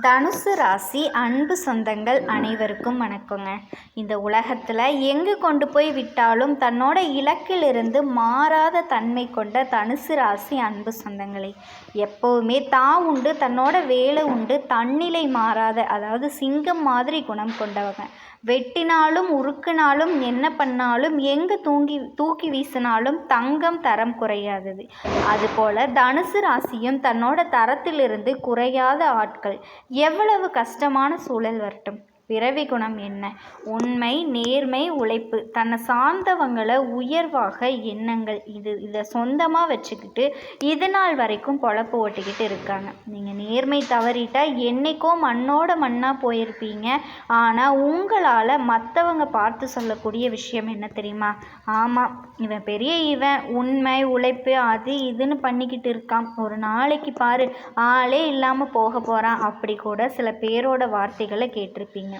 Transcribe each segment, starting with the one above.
தனுசு ராசி அன்பு சொந்தங்கள் அனைவருக்கும் வணக்கங்க. இந்த உலகத்தில் எங்கு கொண்டு போய் விட்டாலும் தன்னோட இலக்கிலிருந்து மாறாத தன்மை கொண்ட தனுசு ராசி அன்பு சொந்தங்களை எப்போவுமே தான் உண்டு, தன்னோட வேலை உண்டு, தன்னிலை மாறாத, அதாவது சிங்கம் மாதிரி குணம் கொண்டவங்க. வெட்டினாலும் உருக்குனாலும் என்ன பண்ணாலும் எங்கே தூக்கி வீசினாலும் தங்கம் தரம் குறையாதது. அதுபோல் தனுசு ராசியும் தன்னோட தரத்திலிருந்து குறையாத ஆட்கள். எவ்வளவு கஷ்டமான சூழல் வரட்டும், பிறவி குணம் என்ன? உண்மை, நேர்மை, உழைப்பு, தன்னை சார்ந்தவங்களை உயர்வாக எண்ணங்கள். இதை சொந்தமாக வச்சுக்கிட்டு இது நாள் வரைக்கும் பொழப்பு ஓட்டிக்கிட்டு இருக்காங்க. நீங்கள் நேர்மை தவறிட்டால் என்றைக்கோ மண்ணோட மண்ணாக போயிருப்பீங்க. ஆனால் உங்களால் மற்றவங்க பார்த்து சொல்லக்கூடிய விஷயம் என்ன தெரியுமா? ஆமாம், இவன் பெரிய இவன், உண்மை, உழைப்பு, அது இதுன்னு பண்ணிக்கிட்டு இருக்கான், ஒரு நாளைக்கு பாரு ஆளே இல்லாமல் போக போகிறான், அப்படி கூட சில பேரோட வார்த்தைகளை கேட்டிருப்பீங்க.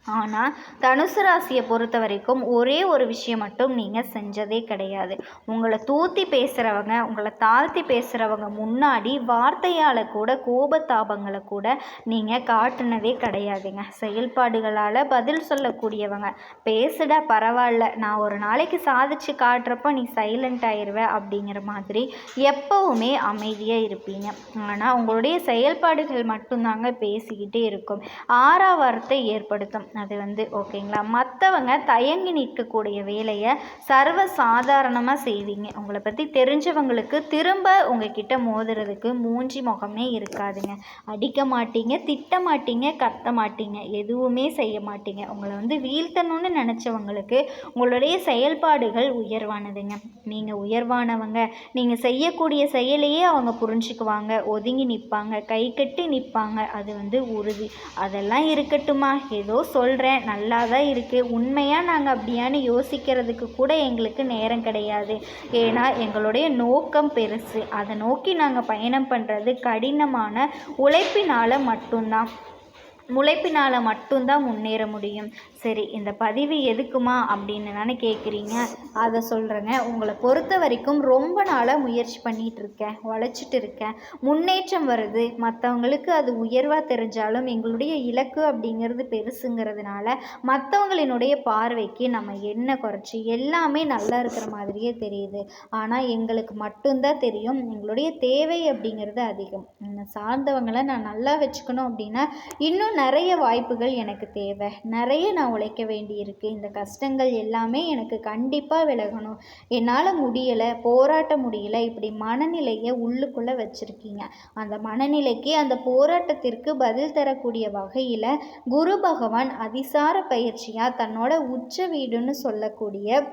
ஆனால் தனுசு ராசியை பொறுத்த வரைக்கும் ஒரே ஒரு விஷயம் மட்டும் நீங்கள் செஞ்சதே கிடையாது. உங்களை தூத்தி பேசுகிறவங்க, உங்களை தாழ்த்தி பேசுகிறவங்க முன்னாடி வார்த்தையால் கூட, கோபத்தாபங்களை கூட நீங்கள் காட்டுனதே கிடையாதுங்க. செயல்பாடுகளால் பதில் சொல்லக்கூடியவங்க. பேசுட பரவாயில்ல, நான் ஒரு நாளைக்கு சாதிச்சு காட்டுறப்ப நீ சைலண்ட் ஆயிடுவ அப்படிங்கிற மாதிரி எப்போவுமே அமைதியாக இருப்பீங்க. ஆனால் உங்களுடைய செயல்பாடுகள் மட்டும்தாங்க பேசிக்கிட்டே இருக்கும், ஆறாவாரத்தை ஏற்படுத்தும். அது ஓகேங்களா, மற்றவங்க தயங்கி நிற்கக்கூடிய வேலையை சர்வ சாதாரணமாக செய்வீங்க. உங்களை பற்றி தெரிஞ்சவங்களுக்கு திரும்ப உங்ககிட்ட மோதுறதுக்கு மூஞ்சி முகமே இருக்காதுங்க. அடிக்க மாட்டீங்க, திட்ட மாட்டீங்க, கத்த மாட்டீங்க, எதுவுமே செய்ய மாட்டீங்க. உங்களை வீழ்த்தணும்னு நினச்சவங்களுக்கு உங்களுடைய செயல்பாடுகள் உயர்வானதுங்க. நீங்கள் உயர்வானவங்க, நீங்கள் செய்யக்கூடிய செயலையே அவங்க புரிஞ்சுக்குவாங்க, ஒதுங்கி நிற்பாங்க, கை கட்டி நிற்பாங்க. அது உறுதி. அதெல்லாம் இருக்கட்டுமா, ஏதோ சொல்கிறேன், நல்லா தான் இருக்குது, உண்மையாக நாங்கள் அப்படியான்னு யோசிக்கிறதுக்கு கூட எங்களுக்கு நேரம் கிடையாது. ஏன்னா எங்களுடைய நோக்கம் பெருசு. அதை நோக்கி நாங்கள் பயணம் பண்ணுறது கடினமான உழைப்பினால் மட்டும்தான் முன்னேற முடியும். சரி, இந்த பதிவு எதுக்குமா அப்படின்னு தானே கேட்குறீங்க. அதை சொல்கிறேங்க. உங்களை பொறுத்த வரைக்கும் ரொம்ப நாளாக முயற்சி பண்ணிகிட்டு இருக்கேன், உழைச்சிட்டு இருக்கேன், முன்னேற்றம் வருது. மற்றவங்களுக்கு அது உயர்வாக தெரிஞ்சாலும் எங்களுடைய இலக்கு அப்படிங்கிறது பெருசுங்கிறதுனால மற்றவங்களினுடைய பார்வைக்கு நம்ம என்ன குறைச்சி எல்லாமே நல்லா இருக்கிற மாதிரியே தெரியுது. ஆனால் எங்களுக்கு மட்டும்தான் தெரியும் எங்களுடைய தேவை அப்படிங்கிறது அதிகம். என்னை சார்ந்தவங்களை நான் நல்லா வச்சுக்கணும் அப்படின்னா இன்னும் நிறைய வாய்ப்புகள் எனக்கு தேவை, நிறைய நான் உழைக்க வேண்டியிருக்கு. இந்த கஷ்டங்கள் எல்லாமே எனக்கு கண்டிப்பாக விலகணும், என்னால் முடியலை, போராட்ட முடியலை, இப்படி மனநிலையை உள்ளுக்குள்ளே வச்சுருக்கீங்க. அந்த மனநிலைக்கு, அந்த போராட்டத்திற்கு பதில் தரக்கூடிய வகையில் குரு பகவான் அதிசார பயிற்சியாக தன்னோட உச்ச வீடுன்னு சொல்லக்கூடிய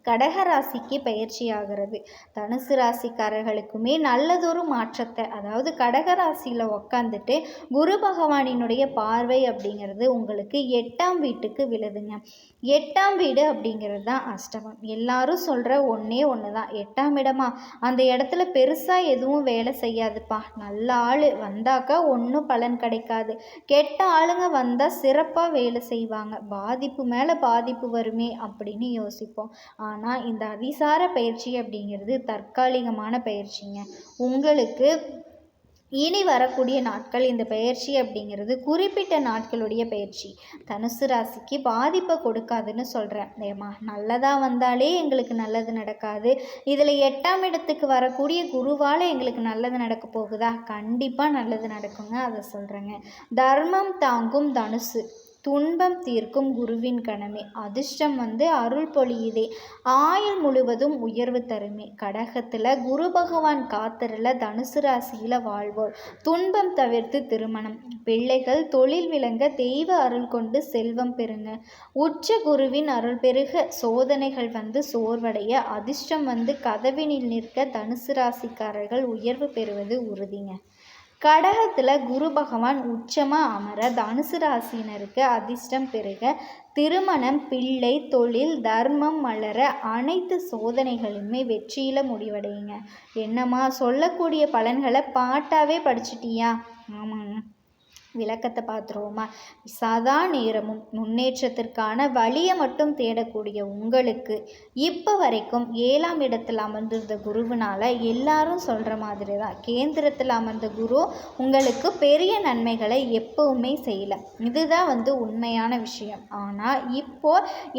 கடகராசிக்கு பயிற்சி ஆகிறது. தனுசு ராசிக்காரர்களுக்குமே நல்லதொரு மாற்றத்தை, அதாவது கடகராசியில் உக்காந்துட்டு குரு பகவானினுடைய பார்வை அப்படிங்கிறது உங்களுக்கு 8ஆம் வீட்டுக்கு விழுதுங்க. 8ஆம் வீடு அப்படிங்கிறது தான் அஷ்டமம். எல்லாரும் சொல்கிற ஒன்று தான், 8ஆம் இடமா, அந்த இடத்துல பெருசாக எதுவும் வேலை செய்யாதுப்பா. நல்ல ஆள் வந்தாக்கா ஒன்றும் பலன் கிடைக்காது, கெட்ட ஆளுங்க வந்தால் சிறப்பாக வேலை செய்வாங்க, பாதிப்பு மேலே பாதிப்பு வருமே அப்படின்னு யோசிப்போம். ஆனால் இந்த அதிசார பயிற்சி அப்படிங்கிறது தற்காலிகமான பயிற்சிங்க. உங்களுக்கு இனி வரக்கூடிய நாட்கள் இந்த பயிற்சி அப்படிங்கிறது குறிப்பிட்ட நாட்களுடைய பயிற்சி. தனுசு ராசிக்கு பாதிப்பை கொடுக்காதுன்னு சொல்கிறேன். ஏமா, நல்லதாக வந்தாலே எங்களுக்கு நல்லது நடக்காது, இதில் 8ஆம் இடத்துக்கு வரக்கூடிய குருவால் எங்களுக்கு நல்லது நடக்க போகுதா? கண்டிப்பாக நல்லது நடக்குங்க, அதை சொல்கிறேங்க. தர்மம் தாங்கும் தனுசு, துன்பம் தீர்க்கும் குருவின் கணமே, அதிர்ஷ்டம் அருள் பொழியுதே, ஆயுள் முழுவதும் உயர்வு தருமே. கடகத்தில் குரு பகவான் காத்தரில் தனுசு ராசியில் வாழ்வோர் துன்பம் தவிர்த்து திருமணம், பிள்ளைகள், தொழில் விளங்க, தெய்வ அருள் கொண்டு செல்வம் பெறுங்க. உச்ச குருவின் அருள் பெருக, சோதனைகள் சோர்வடைய, அதிர்ஷ்டம் கதவினில் நிற்க தனுசு ராசிக்காரர்கள் உயர்வு பெறுவது உறுதிங்க. கடகத்தில் குரு பகவான் உச்சமாக அமர தனுசு ராசியினருக்கு அதிர்ஷ்டம் பெருக, திருமணம், பிள்ளை, தொழில், தர்மம் மலர, அனைத்து சோதனைகளுமே வெற்றியில் முடிவடையுங்க. என்னம்மா, சொல்லக்கூடிய பலன்களை பாட்டாவே படிச்சிட்டியா? ஆமாங்க, விளக்கத்தை பார்த்துருவோமா? சதா நேரமும் முன்னேற்றத்திற்கான வழியை மட்டும் தேடக்கூடிய உங்களுக்கு இப்போ வரைக்கும் 7ஆம் இடத்தில் அமர்ந்திருந்த குருவினால எல்லாரும் சொல்கிற மாதிரி தான் கேந்திரத்தில் அமர்ந்த குரு உங்களுக்கு பெரிய நன்மைகளை எப்பவுமே செய்யலை. இதுதான் உண்மையான விஷயம். ஆனால் இப்போ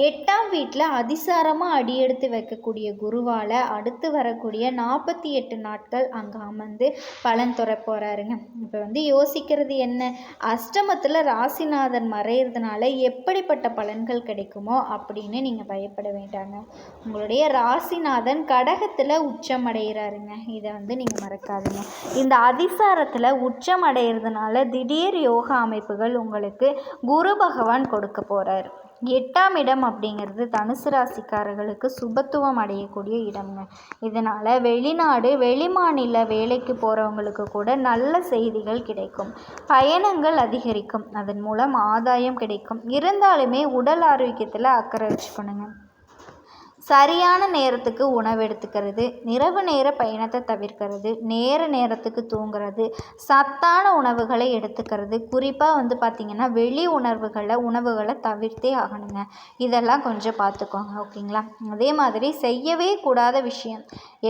8ஆம் வீட்டில் அதிசாரமாக அடியெடுத்து வைக்கக்கூடிய குருவால் அடுத்து வரக்கூடிய 48 நாட்கள் அங்கே அமர்ந்து பலன் தர போகிறாருங்க. இப்போ யோசிக்கிறது என்ன? அஷ்டமத்தில் ராசிநாதன் மறையிறதுனால எப்படிப்பட்ட பலன்கள் கிடைக்குமோ அப்படின்னு நீங்கள் பயப்பட வேண்டாங்க. உங்களுடைய ராசிநாதன் கடகத்தில் உச்சம் அடைகிறாருங்க. இதை நீங்கள் மறக்காதீங்க. இந்த அதிசாரத்தில் உச்சம் அடைகிறதுனால திடீர் யோகா அமைப்புகள் உங்களுக்கு குரு பகவான் கொடுக்க போகிறார். 8ஆம் இடம் அப்படிங்கிறது தனுசு ராசிக்காரர்களுக்கு சுபத்துவம் அடையக்கூடிய இடம்ங்க. இதனால் வெளிநாடு வெளிமாநில வேலைக்கு போகிறவங்களுக்கு கூட நல்ல செய்திகள் கிடைக்கும். பயணங்கள் அதிகரிக்கும். அதன் மூலம் ஆதாயம் கிடைக்கும். இருந்தாலுமே உடல் ஆரோக்கியத்தில் அக்கறை வச்சுக்கணுங்க. சரியான நேரத்துக்கு உணவு எடுத்துக்கிறது, இரவு நேர பயணத்தை தவிர்க்கிறது, நேரத்துக்கு தூங்குறது, சத்தான உணவுகளை எடுத்துக்கிறது, குறிப்பாக பார்த்திங்கன்னா வெளி உணவுகளை தவிர்த்தே ஆகணுங்க. இதெல்லாம் கொஞ்சம் பார்த்துக்கோங்க, ஓகேங்களா? அதே மாதிரி செய்யவே கூடாத விஷயம்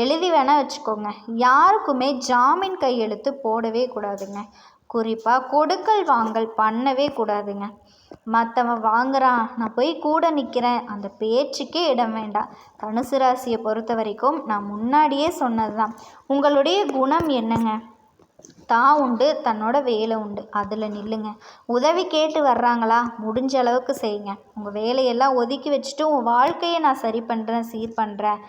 எழுதி வேணால் வச்சுக்கோங்க. யாருக்குமே ஜாமீன் கையெழுத்து போடவே கூடாதுங்க. குறிப்பாக கொடுக்கல் வாங்கல் பண்ணவே கூடாதுங்க. மற்றவன் வாங்குறான், நான் போய் கூட நிற்கிறேன், அந்த பேச்சுக்கே இடம் வேண்டாம். தனுசு ராசியை பொறுத்த வரைக்கும் நான் முன்னாடியே சொன்னது தான். உங்களுடைய குணம் என்னங்க? தான் உண்டு, தன்னோட வேலை உண்டு, அதில் நில்லுங்க. உதவி கேட்டு வர்றாங்களா, முடிஞ்ச அளவுக்கு செய்யுங்க. உங்கள் வேலையெல்லாம் ஒதுக்கி வச்சுட்டு உன் வாழ்க்கையை நான் சரி பண்ணுறேன், சீர் பண்ணுறேன்,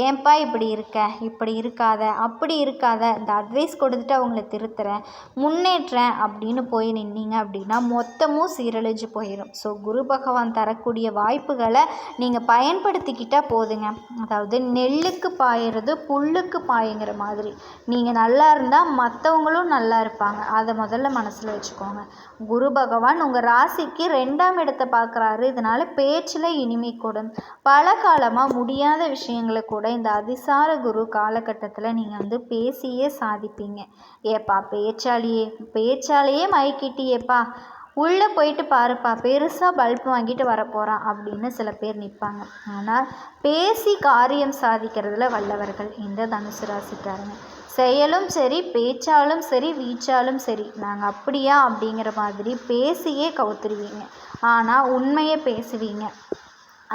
ஏன்பா இப்படி இருக்க, இப்படி இருக்காத, அப்படி இருக்காத, இந்த அட்வைஸ் கொடுத்துட்டு அவங்கள திருத்துறேன், முன்னேற்றேன் அப்படின்னு போய் நின்னீங்க அப்படின்னா மொத்தமும் சீரழிஞ்சு போயிடும். ஸோ குரு பகவான் தரக்கூடிய வாய்ப்புகளை நீங்கள் பயன்படுத்திக்கிட்டால் போதுங்க. அதாவது நெல்லுக்கு பாயிறது புல்லுக்கு பாயுங்கிற மாதிரி நீங்கள் நல்லா இருந்தால் மற்றவங்களும் நல்லா இருப்பாங்க. அதை முதல்ல மனசில் வச்சுக்கோங்க. குரு பகவான் உங்கள் ராசிக்கு 2ஆம் இடத்தை பார்க்குறாரு. இதனால் பேச்சில் இனிமை கூடும். பல காலமாக முடியாத விஷயங்களை கூட இந்த அதிசார குரு காலகட்டத்தில் நீங்கள் பேசியே சாதிப்பீங்க. ஏப்பா பேச்சாலேயே மயக்கிட்டியேப்பா, உள்ளே போயிட்டு பாருப்பா, பெருசாக பல்ப் வாங்கிட்டு வரப்போகிறான் அப்படின்னு சில பேர் நிற்பாங்க. ஆனால் பேசி காரியம் சாதிக்கிறதுல வல்லவர்கள் இந்த தனுசு ராசிக்காரங்க. செயலும் சரி, பேச்சாலும் சரி, வீச்சாலும் சரி, நாங்கள் அப்படியா அப்படிங்கிற மாதிரி பேசியே கவுத்துருவீங்க. ஆனால் உண்மையை பேசுவீங்க.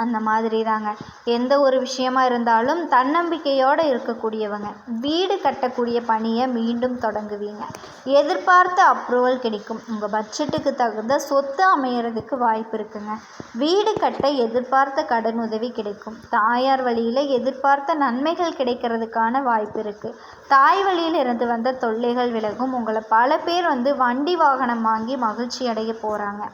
அந்த மாதிரி தாங்க எந்த ஒரு விஷயமா இருந்தாலும் தன்னம்பிக்கையோடு இருக்கக்கூடியவங்க. வீடு கட்டக்கூடிய பணியை மீண்டும் தொடங்குவீங்க. எதிர்பார்த்த அப்ரூவல் கிடைக்கும். உங்கள் பட்ஜெட்டுக்கு தகுந்த சொத்து அமையறதுக்கு வாய்ப்பு இருக்குங்க. வீடு கட்ட எதிர்பார்த்த கடன் உதவி கிடைக்கும். தாயார் வழியில் எதிர்பார்த்த நன்மைகள் கிடைக்கிறதுக்கான வாய்ப்பு இருக்குது. தாய் வழியில் இருந்து வந்த தொல்லைகள் விலகும். உங்களை பல பேர் வண்டி வாகனம் வாங்கி மகிழ்ச்சி அடைய போகிறாங்க.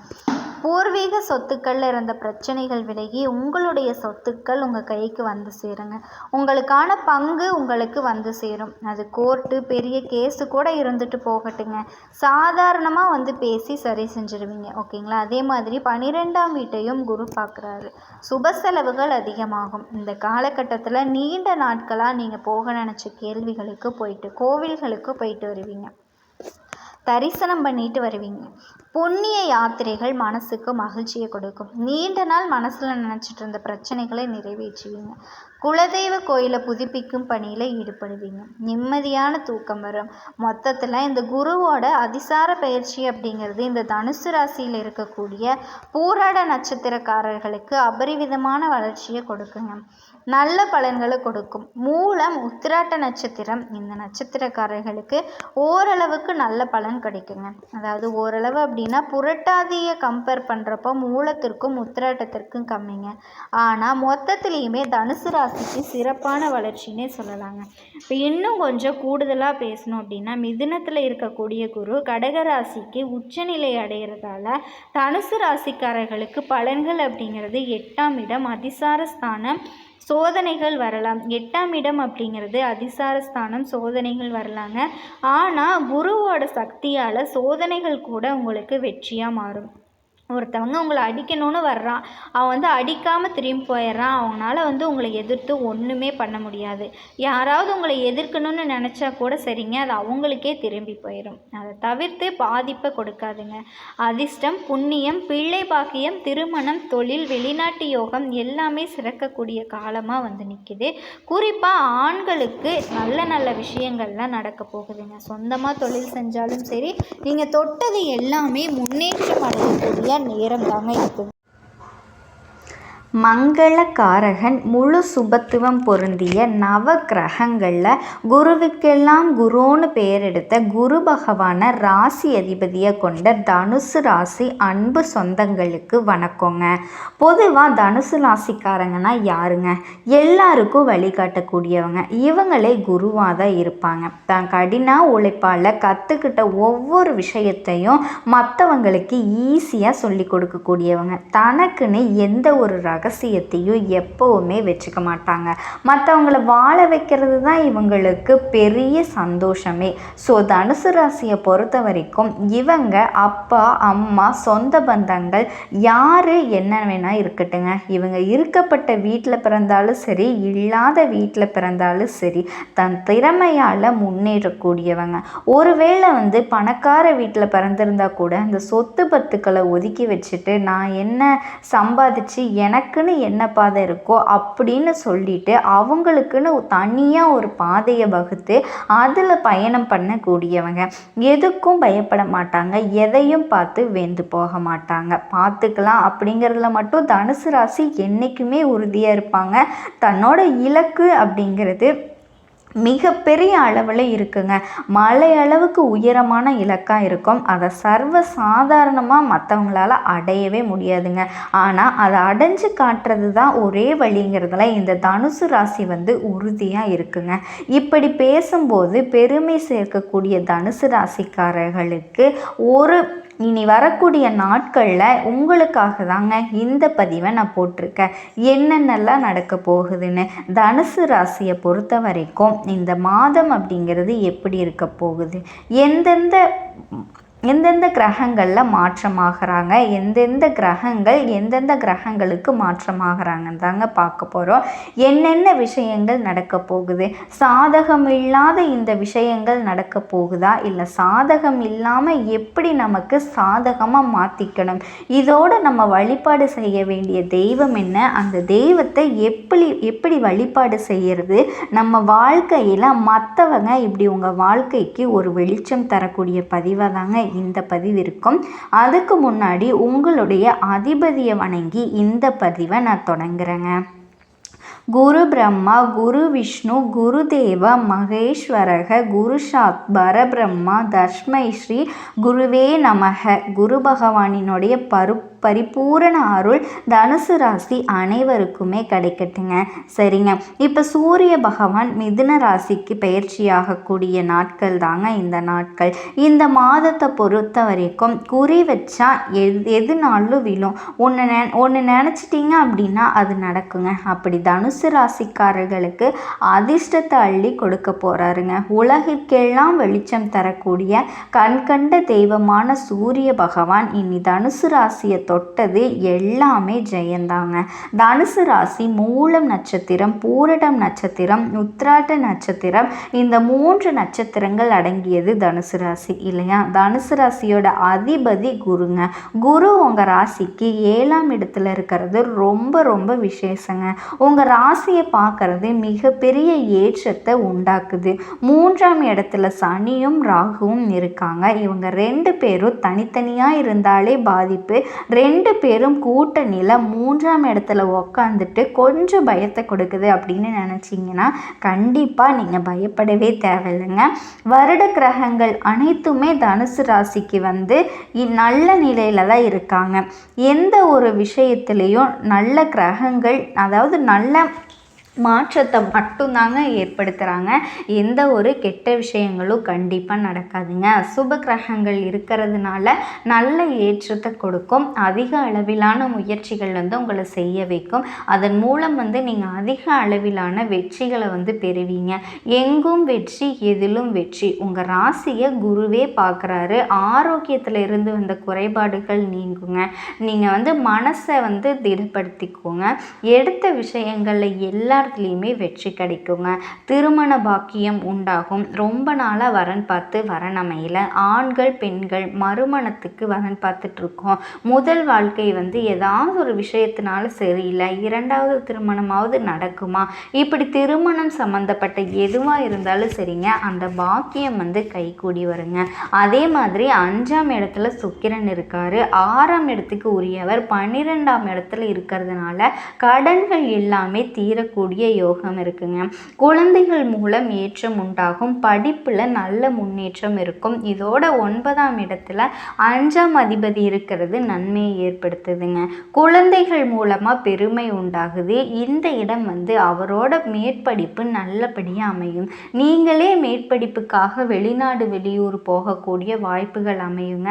பூர்வீக சொத்துக்களில் இருந்த பிரச்சனைகள் விலகி உங்களுடைய சொத்துக்கள் உங்கள் கைக்கு வந்து சேருங்க. உங்களுக்கான பங்கு உங்களுக்கு வந்து சேரும். அது கோர்ட்டு பெரிய கேஸு கூட இருந்துட்டு போகட்டுங்க. சாதாரணமாக பேசி சரி செஞ்சுருவீங்க, ஓகேங்களா? அதே மாதிரி 12ஆம் வீட்டையும் குரு பார்க்குறாரு. சுப செலவுகள் அதிகமாகும். இந்த காலகட்டத்தில் நீண்ட நாட்களாக நீங்கள் போக நினச்ச கோவில்களுக்கு போயிட்டு வருவீங்க. தரிசனம் பண்ணிட்டு வருவீங்க. புண்ணிய யாத்திரைகள் மனசுக்கு மகிழ்ச்சியை கொடுக்கும். நீண்ட நாள் மனசில் நினச்சிட்டு இருந்த பிரச்சனைகளை நிறைவேற்றுவீங்க. குலதெய்வ கோயிலை புதுப்பிக்கும் பணியில் ஈடுபடுவீங்க. நிம்மதியான தூக்கம் வரும். மொத்தத்தில் இந்த குருவோட அதிசார பயிற்சி அப்படிங்கிறது இந்த தனுசு ராசியில் இருக்கக்கூடிய பூராட நட்சத்திரக்காரர்களுக்கு அபரிவிதமான வளர்ச்சியை கொடுக்குங்க. நல்ல பலன்களை கொடுக்கும். மூலம் உத்திராட்ட நட்சத்திரம், இந்த நட்சத்திரக்காரர்களுக்கு ஓரளவுக்கு நல்ல பலன் கிடைக்குங்க. அதாவது ஓரளவு அப்படின்னா புரட்டாதியை கம்பேர் பண்ணுறப்போ மூலத்திற்கும் உத்திராட்டத்திற்கும் கம்மிங்க. ஆனால் மொத்தத்துலேயுமே தனுசு ராசிக்கு சிறப்பான வளர்ச்சின்னே சொல்லலாங்க. இப்போ இன்னும் கொஞ்சம் கூடுதலாக பேசணும் அப்படின்னா மிதுனத்தில் இருக்கக்கூடிய குரு கடகராசிக்கு உச்சநிலை அடைகிறதால தனுசு ராசிக்காரர்களுக்கு பலன்கள் அப்படிங்கிறது 8ஆம் இடம் அதிசார ஸ்தானம், சோதனைகள் வரலாம். 8ஆம் இடம் அப்படிங்கிறது அதிசார ஸ்தானம், சோதனைகள் வரலாங்க. ஆனால் குருவோட சக்தியால் சோதனைகள் கூட உங்களுக்கு வெற்றியாக மாறும். ஒருத்தவங்க உங்களை அடிக்கணும்னு வர்றான், அவன் அடிக்காமல் திரும்பி போயிடுறான். அவங்களால உங்களை எதிர்த்து ஒன்றுமே பண்ண முடியாது. யாராவது உங்களை எதிர்க்கணும்னு நினச்சா கூட சரிங்க, அது அவங்களுக்கே திரும்பி போயிடும். அதை தவிர்த்து பாதிப்பை கொடுக்காதுங்க. அதிர்ஷ்டம், புண்ணியம், பிள்ளை பாக்கியம், திருமணம், தொழில், வெளிநாட்டு யோகம் எல்லாமே சிறக்கக்கூடிய காலமாக நிற்கிது. குறிப்பாக ஆண்களுக்கு நல்ல நல்ல விஷயங்கள்லாம் நடக்க போகுதுங்க. சொந்தமாக தொழில் செஞ்சாலும் சரி, நீங்கள் தொட்டது எல்லாமே முன்னேற்றம் அடையக்கூடிய நேரம் தாங்க இருக்குது. மங்களகாரகன் முழு சுபத்துவம் பொருந்திய நவ கிரகங்களில் குருவுக்கெல்லாம் குருன்னு பெயர் எடுத்த குரு பகவானை ராசி அதிபதியை கொண்ட தனுசு ராசி அன்பு சொந்தங்களுக்கு வணக்கங்க. பொதுவாக தனுசு ராசிக்காரங்கன்னா யாருங்க? எல்லாருக்கும் வழிகாட்டக்கூடியவங்க. இவங்களே குருவாக தான் இருப்பாங்க. தான் கடின உழைப்பால் கற்றுக்கிட்ட ஒவ்வொரு விஷயத்தையும் மற்றவங்களுக்கு ஈஸியாக சொல்லி கொடுக்கக்கூடியவங்க. தனக்குன்னு எந்த ஒரு ரகசியத்தையும் எப்போவுமே வச்சுக்க மாட்டாங்க. மற்றவங்கள வாழ வைக்கிறது தான் இவங்களுக்கு பெரிய சந்தோஷமே. ஸோ தனுசு ராசியை பொறுத்த வரைக்கும் இவங்க அப்பா அம்மா சொந்த பந்தங்கள் யார் என்ன வேணால் இருக்கட்டுங்க, இவங்க இருக்கப்பட்ட வீட்டில் பிறந்தாலும் சரி, இல்லாத வீட்டில் பிறந்தாலும் சரி, தன் திறமையால் முன்னேறக்கூடியவங்க. ஒருவேளை பணக்கார வீட்டில் பிறந்திருந்தா கூட அந்த சொத்து பத்துக்களை ஒதுக்கி வச்சுட்டு நான் என்ன சம்பாதிச்சு எனக்குன்னு என்ன பாதை இருக்கோ அப்படின்னு சொல்லிட்டு அவங்களுக்குன்னு தனியாக ஒரு பாதையை வகுத்து அதில் பயணம் பண்ணக்கூடியவங்க. எதுக்கும் பயப்பட மாட்டாங்க, எதையும் பார்த்து வெந்து போக மாட்டாங்க. பார்த்துக்கலாம் அப்படிங்கிறதுல மட்டும் தனுசு ராசி என்றைக்குமே உறுதியாக இருப்பாங்க. தன்னோட இலக்கு அப்படிங்கிறது மிகப்பெரிய அளவில் இருக்குங்க. மலை அளவுக்கு உயரமான இலக்காக இருக்கும். அதை சர்வ சாதாரணமாக மற்றவங்களால அடையவே முடியாதுங்க. ஆனால் அதை அடைஞ்சு காட்டுறது தான் ஒரே வழிங்கிறதுல இந்த தனுசு ராசி உறுதியாக இருக்குங்க. இப்படி பேசும்போது பெருமை சேர்க்கக்கூடிய தனுசு ராசிக்காரர்களுக்கு இனி வரக்கூடிய நாட்களில் உங்களுக்காக தாங்க இந்த பதிவை நான் போட்டிருக்கேன். என்னென்னலாம் நடக்க போகுதுன்னு. தனுசு ராசியை பொறுத்த வரைக்கும் இந்த மாதம் அப்படிங்கிறது எப்படி இருக்க போகுது, எந்தெந்த கிரகங்களில் மாற்றமாகறாங்க, எந்தெந்த கிரகங்கள் எந்தெந்த கிரகங்களுக்கு மாற்றமாகறாங்கன்னு தாங்க பார்க்க போகிறோம். என்னென்ன விஷயங்கள் நடக்க போகுது, சாதகம் இல்லாத இந்த விஷயங்கள் நடக்க போகுதா, இல்லை சாதகம் இல்லாமல் எப்படி நமக்கு சாதகமாக மாற்றிக்கணும், இதோடு நம்ம வழிபாடு செய்ய வேண்டிய தெய்வம் என்ன, அந்த தெய்வத்தை எப்படி வழிபாடு செய்கிறது, நம்ம வாழ்க்கையில் மற்றவங்க இப்படி உங்கள் வாழ்க்கைக்கு ஒரு வெளிச்சம் தரக்கூடிய பதிவாக தாங்க இந்த பதிவு இருக்கும். அதுக்கு முன்னாடி உங்களுடைய அதிபதியை வணங்கி இந்த பதிவை நான் தொடங்குறேங்க. குரு பிரம்மா, குரு விஷ்ணு, குரு தேவ மகேஸ்வரக, குரு சாத் பரபிரம்மா, தஸ்மை ஸ்ரீ குருவே நமக. குரு பகவானினுடைய பரிபூரண அருள் தனுசு ராசி அனைவருக்குமே கிடைக்கட்டுங்க. சரிங்க, இப்போ சூரிய பகவான் மிதுன ராசிக்கு பயிற்சியாகக்கூடிய நாட்கள் தாங்க இந்த நாட்கள். இந்த மாதத்தை பொறுத்த வரைக்கும் குறி வச்சா எதுனாலும் விழும். ஒன்று நினச்சிட்டிங்க அப்படின்னா அது நடக்குங்க. அப்படி தனுசு ராசிக்காரர்களுக்கு அதிர்ஷ்டத்தை அள்ளி கொடுக்க போகிறாருங்க. உலகிற்கெல்லாம் வெளிச்சம் தரக்கூடிய கண்கண்ட தெய்வமான சூரிய பகவான் இனி தனுசு ராசியை தொட்டது எல்லாமே ஜெயந்தாங்க. தனுசு ராசி மூலம் நட்சத்திரம், பூரடம் நட்சத்திரம், உத்திராட்ட நட்சத்திரம், இந்த 3 நட்சத்திரங்கள் அடங்கியது தனுசு ராசி இல்லையா? தனுசு ராசியோட அதிபதி குருங்க. குரு உங்கள் ராசிக்கு 7ஆம் இடத்துல இருக்கிறது ரொம்ப ரொம்ப விசேஷங்க. உங்கள் ராசியை பார்க்கறது மிகப்பெரிய ஏற்றத்தை உண்டாக்குது. 3ஆம் இடத்துல சனியும் ராகுவும் இருக்காங்க. இவங்க 2 பேரும் தனித்தனியாக இருந்தாலே பாதிப்பு. 2 பேரும் கூட்டணியில் 3ஆம் இடத்துல உக்காந்துட்டு கொஞ்சம் பயத்தை கொடுக்குது அப்படின்னு நினச்சிங்கன்னா கண்டிப்பாக நீங்கள் பயப்படவே தேவையில்லைங்க. வருட கிரகங்கள் அனைத்துமே தனுசு ராசிக்கு நல்ல நிலையில் தான் இருக்காங்க. எந்த ஒரு விஷயத்துலேயும் நல்ல கிரகங்கள், அதாவது நல்ல மாற்றத்தை மட்டும்தாங்க ஏற்படுத்துகிறாங்க. எந்த ஒரு கெட்ட விஷயங்களும் கண்டிப்பாக நடக்காதுங்க. அசுப கிரகங்கள் இருக்கிறதுனால நல்ல ஏற்றத்தை கொடுக்கும். அதிக அளவிலான முயற்சிகள் உங்களை செய்ய வைக்கும். அதன் மூலம் நீங்கள் அதிக அளவிலான வெற்றிகளை பெறுவீங்க. எங்கும் வெற்றி, எதிலும் வெற்றி. உங்கள் ராசியை குருவே பார்க்குறாரு. ஆரோக்கியத்தில் இருந்து வந்த குறைபாடுகள் நீங்குங்க. நீங்கள் மனசை திடப்படுத்திக்கோங்க. எடுத்த விஷயங்களில் எல்லாத்துலேயுமே வெற்றி கிடைக்குங்க. திருமண பாக்கியம் உண்டாகும். ரொம்ப நாளாக வரன் பார்த்து வரன் அமையல. ஆண்கள் பெண்கள் மறுமணத்துக்கு வரன் பார்த்துட்ருக்கோம். முதல் வாழ்க்கை ஏதாவது ஒரு விஷயத்தினால சரியில்லை, இரண்டாவது திருமணமாவது நடக்குமா, இப்படி திருமணம் சம்மந்தப்பட்ட எதுவாக இருந்தாலும் சரிங்க, அந்த பாக்கியம் கைகூடி வருங்க. அதே மாதிரி 5ஆம் இடத்துல சுக்கிரன் இருக்காரு. 6ஆம் இடத்துக்கு உரியவர் 12ஆம் இடத்துல இருக்கிறதுனால கடன்கள் எல்லாமே தீரக்கூடிய யோகம் இருக்குங்க. குழந்தைகள் மூலம் ஏற்றம் உண்டாகும். படிப்பில் நல்ல முன்னேற்றம் இருக்கும். இதோட 9ஆம் இடத்துல 5ஆம் அதிபதி இருக்கிறது நன்மையை ஏற்படுத்துதுங்க. குழந்தைகள் மூலமாக பெருமை உண்டாகுது. இந்த இடம் அவரோட மேற்படிப்பு நல்லபடியாக அமையும். நீங்களே மேற்படிப்புக்காக வெளிநாடு வெளியூர் போகக்கூடிய வாய்ப்புகள் அமையுங்க.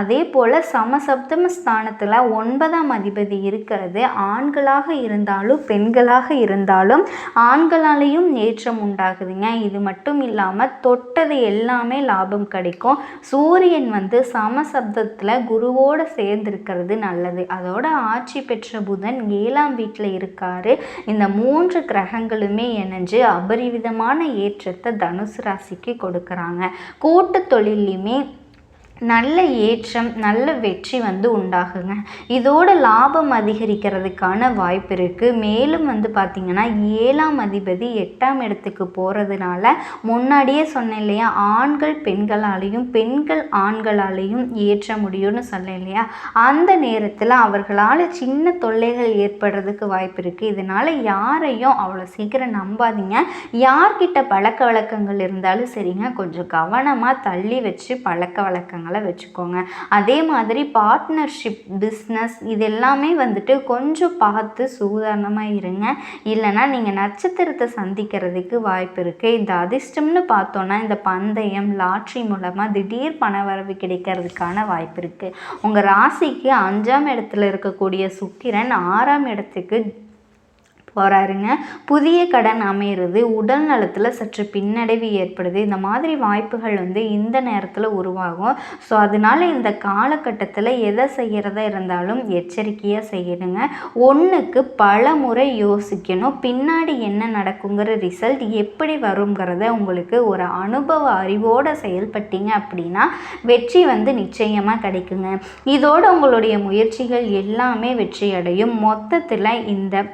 அதே போல் சமசப்தம ஸ்தானத்தில் 9ஆம் அதிபதி இருக்கிறது. ஆண்களாக இருந்தாலும் பெண்களாக இருந்தாலும் ஆண்களாலேயும் ஏற்றம் உண்டாகுதுங்க. இது மட்டும் இல்லாமல் தொட்டது எல்லாமே லாபம் கிடைக்கும். சூரியன் சமசப்தத்தில் குருவோடு சேர்ந்திருக்கிறது நல்லது. அதோட ஆட்சி பெற்ற புதன் 7ஆம் வீட்டில் இருக்காரு. இந்த 3 கிரகங்களுமே இணைஞ்சு அபரிவிதமான ஏற்றத்தை தனுசு ராசிக்கு கொடுக்குறாங்க. கூட்டு தொழிலையுமே நல்ல ஏற்றம், நல்ல வெற்றி உண்டாகுங்க. இதோட லாபம் அதிகரிக்கிறதுக்கான வாய்ப்பு இருக்குது. மேலும் பார்த்திங்கன்னா 7ஆம் அதிபதி 8ஆம் இடத்துக்கு போகிறதுனால முன்னாடியே சொன்னேன் இல்லையா, ஆண்கள் பெண்களாலேயும் பெண்கள் ஆண்களாலேயும் ஏற்ற முடியும்னு சொன்னேன் இல்லையா, அந்த நேரத்தில் அவர்களால் சின்ன தொல்லைகள் ஏற்படுறதுக்கு வாய்ப்பு இருக்குது. இதனால் யாரையும் அவ்வளோ சீக்கிரம் நம்பாதீங்க. யார்கிட்ட பழக்க வழக்கங்கள் இருந்தாலும் சரிங்க, கொஞ்சம் கவனமாக தள்ளி வச்சு பழக்க வழக்கங்கள் வச்சுக்கோங்க. அதே மாதிரி பார்ட்னர்ஷிப், பிஸ்னஸ் இது எல்லாமே கொஞ்சம் பார்த்து சூதானமாக இருங்க. இல்லைனா நீங்கள் நட்சத்திரத்தை சந்திக்கிறதுக்கு வாய்ப்பு இருக்குது. இந்த அதிர்ஷ்டம்னு பார்த்தோன்னா இந்த பந்தயம், லாட்ரி மூலமாக திடீர் பணவரவு கிடைக்கிறதுக்கான வாய்ப்பு இருக்குது. உங்கள் ராசிக்கு 5ஆம் இடத்துல இருக்கக்கூடிய சுக்கிரன் 6ஆம் இடத்துக்கு போகிறாருங்க. புதிய கடன் அமையிறது, உடல் நலத்தில் சற்று பின்னடைவு ஏற்படுது. இந்த மாதிரி வாய்ப்புகள் இந்த நேரத்தில் உருவாகும். ஸோ அதனால் இந்த காலகட்டத்தில் எதை செய்கிறதா இருந்தாலும் எச்சரிக்கையாக செய்யணுங்க. ஒன்றுக்கு பல முறை யோசிக்கணும். பின்னாடி என்ன நடக்குங்கிற ரிசல்ட் எப்படி வருங்கிறத உங்களுக்கு ஒரு அனுபவ அறிவோடு செயல்பட்டீங்க அப்படின்னா வெற்றி நிச்சயமாக கிடைக்குங்க. இதோடு உங்களுடைய முயற்சிகள் எல்லாமே வெற்றி அடையும். மொத்தத்தில் இந்த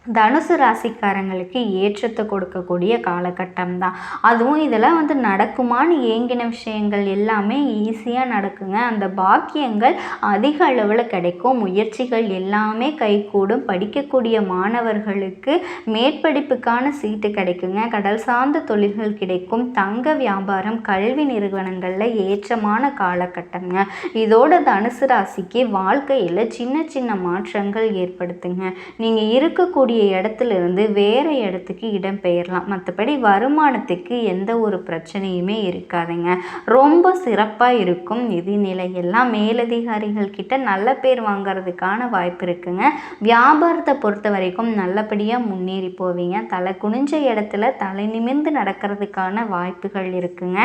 தனுசு ராசிக்காரங்களுக்கு ஏற்றத்தை கொடுக்கக்கூடிய காலகட்டம் தான். அதுவும் இதெல்லாம் நடக்குமான்னு ஏங்கின விஷயங்கள் எல்லாமே ஈஸியாக நடக்குங்க. அந்த பாக்கியங்கள் அதிக அளவில் கிடைக்கும். முயற்சிகள் எல்லாமே கைகூடும். படிக்கக்கூடிய மாணவர்களுக்கு மேற்படிப்புக்கான சீட்டு கிடைக்குங்க. கடல் சார்ந்த தொழில்கள் கிடைக்கும். தங்க வியாபாரம், கல்வி நிறுவனங்களில் ஏற்றமான காலகட்டங்க. இதோட தனுசு ராசிக்கு வாழ்க்கையில் சின்ன சின்ன மாற்றங்கள் ஏற்படுத்துங்க. நீங்கள் இருக்கக்கூடிய இடத்துல இருந்து வேற இடத்துக்கு இடம் பெயரலாம். மற்றபடி வருமானத்துக்கு எந்த ஒரு பிரச்சனையுமே இருக்காதுங்க. ரொம்ப சிறப்பாக இருக்கும். நிதிநிலை எல்லாம் மேலதிகாரிகள் கிட்ட நல்ல பேர் வாங்கிறதுக்கான வாய்ப்பு இருக்குங்க. வியாபாரத்தை பொறுத்த வரைக்கும் நல்லபடியாக முன்னேறி போவீங்க. தலை குனிஞ்ச இடத்துல தலை நிமிர்ந்து நடக்கிறதுக்கான வாய்ப்புகள் இருக்குங்க.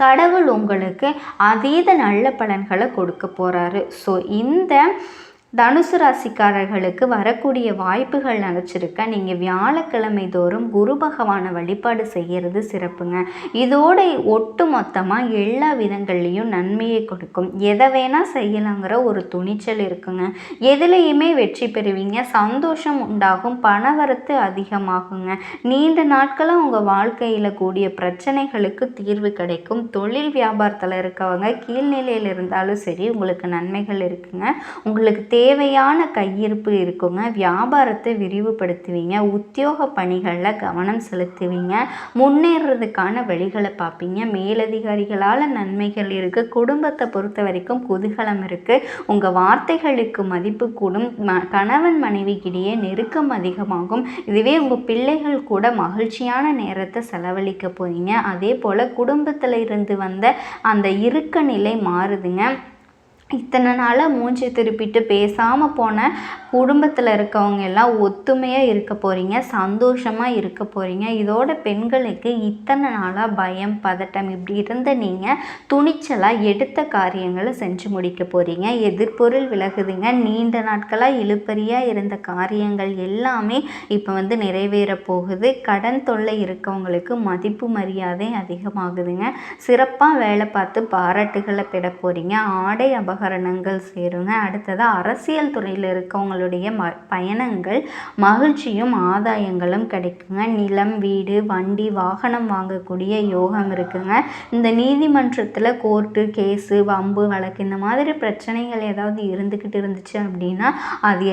கடவுள் உங்களுக்கு அதீத நல்ல பலன்களை கொடுக்க போகிறாரு. ஸோ இந்த தனுசு ராசிக்காரர்களுக்கு வரக்கூடிய வாய்ப்புகள் நினச்சிருக்க நீங்கள் வியாழக்கிழமை தோறும் குரு பகவானை வழிபாடு செய்கிறது சிறப்புங்க. இதோட ஒட்டு மொத்தமாக எல்லா விதங்கள்லேயும் நன்மையை கொடுக்கும். எதை வேணால் செய்யலாங்கிற ஒரு துணிச்சல் இருக்குங்க. எதுலேயுமே வெற்றி பெறுவீங்க. சந்தோஷம் உண்டாகும். பணவரத்து அதிகமாகுங்க. நீண்ட நாட்களாக உங்கள் வாழ்க்கையில் கூடிய பிரச்சனைகளுக்கு தீர்வு கிடைக்கும். தொழில் வியாபாரத்தில் இருக்கவங்க கீழ்நிலையில் இருந்தாலும் சரி உங்களுக்கு நன்மைகள் இருக்குங்க. உங்களுக்கு தேவையான கையிருப்பு இருக்குங்க. வியாபாரத்தை விரிவுபடுத்துவீங்க. உத்தியோக பணிகளில் கவனம் செலுத்துவீங்க. முன்னேறதுக்கான வழிகளை பார்ப்பீங்க. மேலதிகாரிகளால் நன்மைகள் இருக்குது. குடும்பத்தை பொறுத்த வரைக்கும் குதூகலம் இருக்குது. உங்கள் வார்த்தைகளுக்கு மதிப்பு கூடும். கணவன் மனைவிக்கிடையே நெருக்கம் அதிகமாகும். இதுவே உங்கள் பிள்ளைகள் கூட மகிழ்ச்சியான நேரத்தை செலவழிக்க போறீங்க. அதே போல் குடும்பத்தில் இருந்து வந்த அந்த இறுக்க நிலை மாறுதுங்க. இத்தனை நாளாக மூஞ்சி திருப்பிட்டு பேசாமல் போன குடும்பத்தில் இருக்கவங்க எல்லாம் ஒத்துமையாக இருக்க போகிறீங்க. சந்தோஷமாக இருக்க போகிறீங்க. இதோட பெண்களுக்கு இத்தனை நாளாக பயம் பதட்டம் இப்படி இருந்த நீங்கள் துணிச்சலாக எடுத்த காரியங்களை செஞ்சு முடிக்க போகிறீங்க. எதிர்பொருள் விலகுதுங்க. நீண்ட நாட்களாக இழுபறியாக இருந்த காரியங்கள் எல்லாமே இப்போ நிறைவேற போகுது. கடன் தொல்லை இருக்கவங்களுக்கு மதிப்பு மரியாதை அதிகமாகுதுங்க. சிறப்பாக வேலை பார்த்து பாராட்டுகளை பெற போகிறீங்க. ஆடை உபகரணங்கள் சேருங்க. அடுத்ததாக அரசியல் துறையில் இருக்கவங்களுடைய பயணங்கள் மகிழ்ச்சியும் ஆதாயங்களும் கிடைக்குங்க. நிலம் வீடு வண்டி வாகனம் வாங்கக்கூடிய யோகம் இருக்குங்க. இந்த நீதிமன்றத்தில் கோர்ட்டு கேஸு வம்பு வழக்கு இந்த மாதிரி பிரச்சனைகள் ஏதாவது இருந்துக்கிட்டு இருந்துச்சு அப்படின்னா அது